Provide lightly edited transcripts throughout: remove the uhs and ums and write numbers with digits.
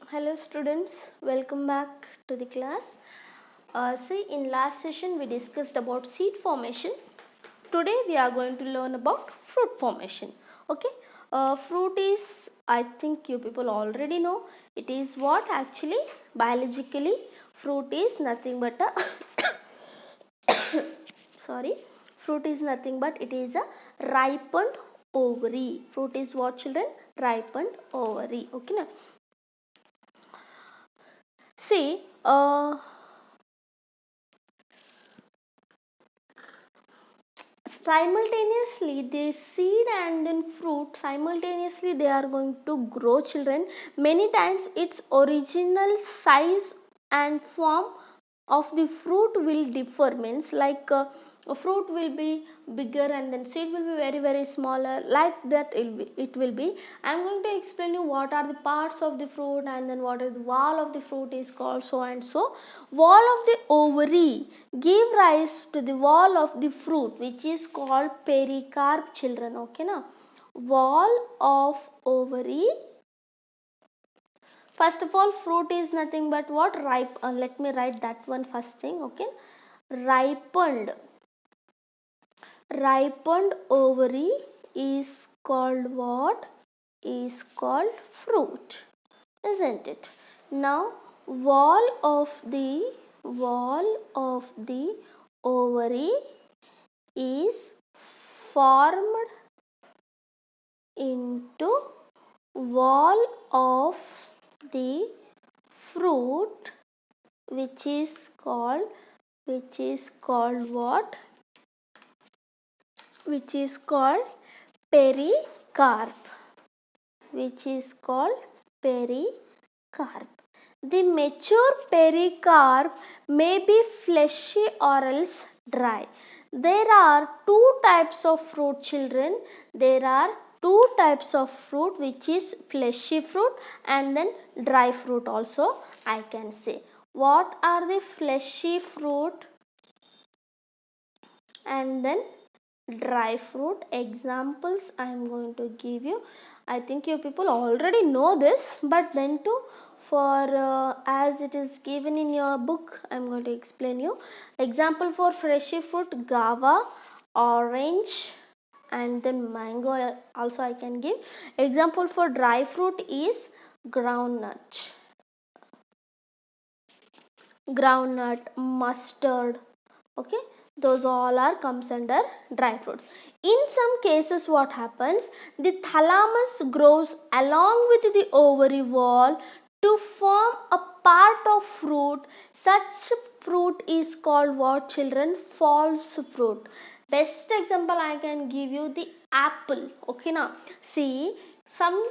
Hello students, welcome back to the class. See, in last session we discussed about seed formation. Today we are going to learn about fruit formation. Okay, fruit is, I think you people already know, it is what actually biologically fruit is nothing but a sorry, fruit is nothing but it is a ripened ovary. Fruit is what, children? Ripened ovary. Okay, now see, simultaneously the seed and then fruit simultaneously they are going to grow, children. Many times its original size and form of the fruit will differ, means like a fruit will be bigger and then seed will be very smaller, like that it will be. I am going to explain you what are the parts of the fruit and then what is the wall of the fruit is called, so and so. Wall of the ovary give rise to the wall of the fruit, which is called pericarp, children. Okay, now wall of ovary. First of all, fruit is nothing but what? Ripe. Let me write that one first thing. Okay, ripened. Ripened ovary is called what? Is called fruit, isn't it? Now, wall of the ovary is formed into wall of the fruit, which is called what? Which is called pericarp. Which is called pericarp. The mature pericarp may be fleshy or else dry. There are two types of fruit, children. There are two types of fruit, which is fleshy fruit and then dry fruit also, I can say. What are the fleshy fruit and then dry fruit? Examples I am going to give you. I think you people already know this, but then too, for as it is given in your book, I am going to explain you. Example for fleshy fruit: guava, orange, and then mango also I can give. Example for dry fruit is groundnut, mustard. Okay, those all are comes under dry fruits. In some cases what happens, the thalamus grows along with the ovary wall to form a part of fruit. Such fruit is called what, children? False fruit. Best example I can give you, the apple. Okay, now see, some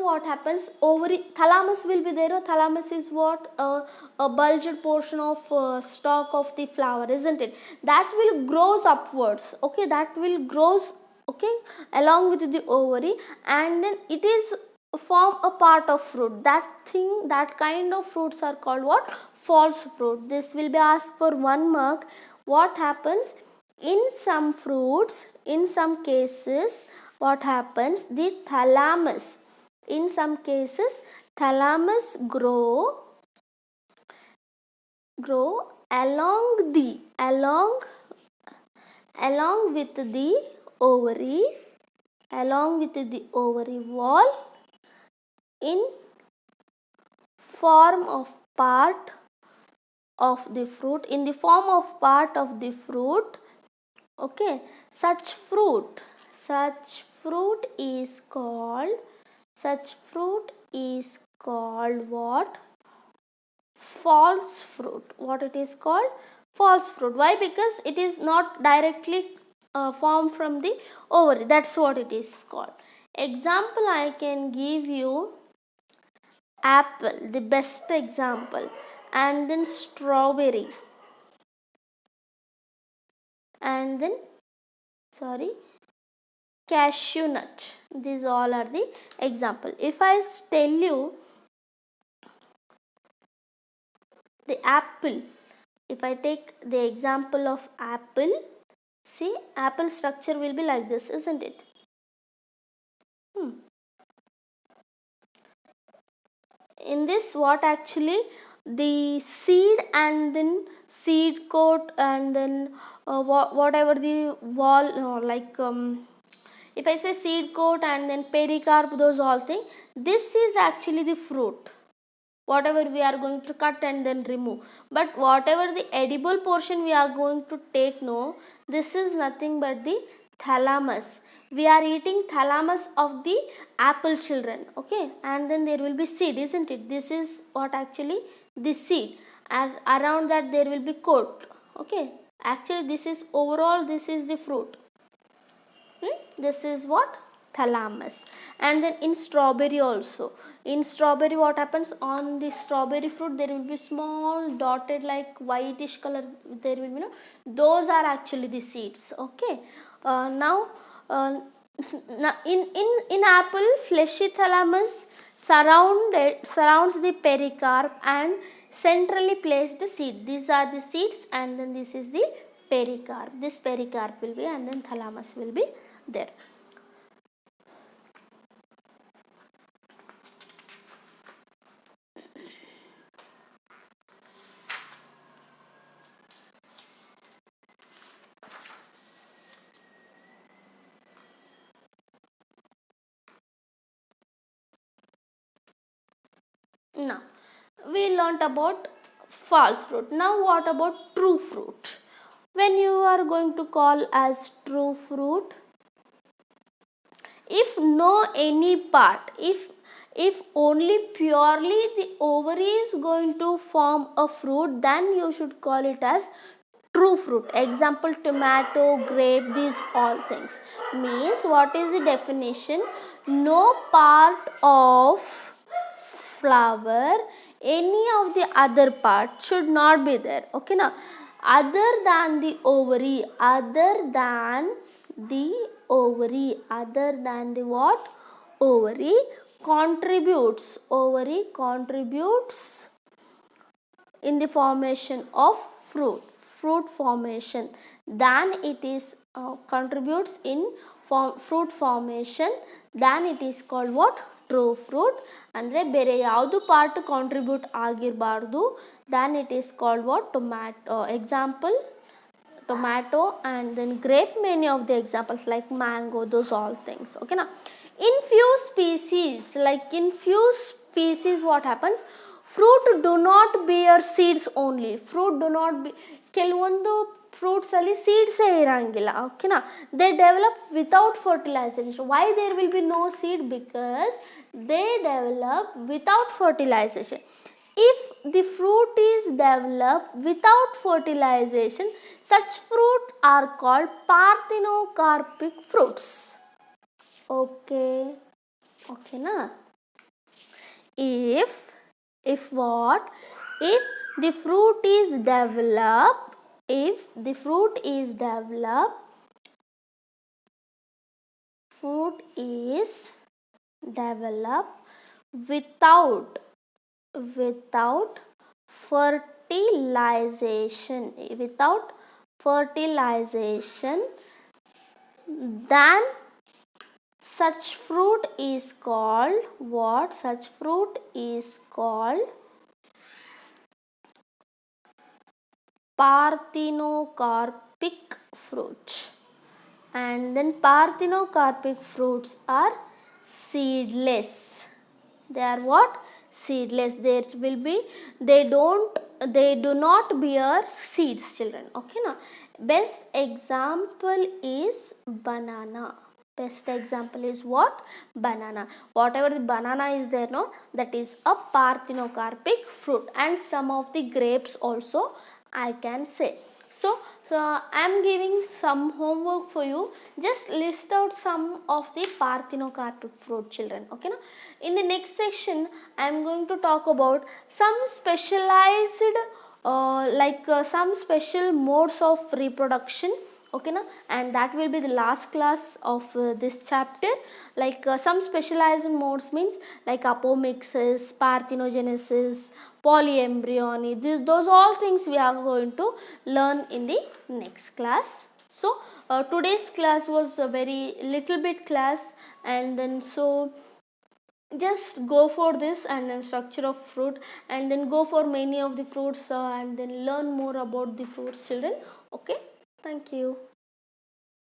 what happens, ovary thalamus will be there. Thalamus is what? A bulged portion of stalk of the flower, isn't it? That will grows upwards. Okay, that will grows, okay, along with the ovary, and then it is form a part of fruit. That thing, that kind of fruits are called what? False fruit. This will be asked for 1 mark. What happens in some fruits, in some cases what happens, the thalamus, in some cases thalamus grow along with the ovary, along with the ovary wall, in form of part of the fruit, in the form of part of the fruit. Okay, such fruit is called, what? False fruit. What it is called? False fruit. Why? Because it is not directly formed from the ovary. That's what it is called. Example I can give you: apple, the best example, and then strawberry, and then cashew nut. These all are the example. If I tell you the apple, if I take the example of apple, see, apple structure will be like this, isn't it? in this what actually the seed and then seed coat and then whatever the wall if I say seed coat and then pericarp, those all things, this is actually the fruit, whatever we are going to cut and then remove. But whatever the edible portion we are going to take, no, this is nothing but the thalamus. We are eating thalamus of the apple, children, okay, and then there will be seed, isn't it? This is what actually the seed, and around that there will be coat, okay. Actually this is overall, this is the fruit. This is what? Thalamus. And then in strawberry also, in strawberry what happens, on the strawberry fruit there will be small dotted like whitish color, there will be, those are actually the seeds, okay. Now in apple, fleshy thalamus surrounds the pericarp and centrally placed seed. These are the seeds and then this is the pericarp. This pericarp will be and then thalamus will be there. Now we learnt about false fruit. Now what about true fruit? When you are going to call as true fruit, if no any part, if only purely the ovary is going to form a fruit, then you should call it as true fruit. Example, tomato, grape, these all things. Means what is the definition? No part of flower, any of the other part should not be there, okay. Now other than the ovary, other than the ovary, other than the what? Ovary contributes, ovary contributes in the formation of fruit formation, then it is contributes in fruit formation, then it is called what? True fruit. ಅಂದರೆ ಬೇರೆ ಯಾವುದು part contribute ಆಗಿರಬಾರ್ದು, then it is called what? Tomato. Example, tomato and then grape, many of the examples like mango, those all things, okay. Now in few species, like in few species what happens, fruit do not bear seeds only, fruit do not be, ಕೆಲವೊಂದು fruits ಅಲ್ಲಿ seeds ಇರಂಗಿಲ್ಲ, ಓಕೆನಾ, they develop without fertilization. Why there will be no seed? Because they develop without fertilization. If the fruit is developed without fertilization, such fruit are called parthenocarpic fruits. Okay, okay na? If what? If the fruit is developed, if the fruit is developed, fruit is developed without fertilization, without fertilization, then such fruit is called what? Such fruit is called parthenocarpic fruit. And then parthenocarpic fruits are seedless. They are what? Seedless. There will be, they do not bear seeds, children, okay na? Best example is banana. Best example is what? Banana. Whatever the banana is there, no, that is a parthenocarpic fruit. And some of the grapes also I can say. So I am giving some homework for you. Just list out some of the parthenocarpic fruit, children, okay na? In the next section I am going to talk about some specialized some special modes of reproduction, okay na? And that will be the last class of this chapter. Some specialized modes means like apomixis, parthenogenesis, polyembryony, those all things we are going to learn in the next class. So today's class was a very little bit class, and then so just go for this and then structure of fruit, and then go for many of the fruits and then learn more about the fruits, children. Okay, thank you.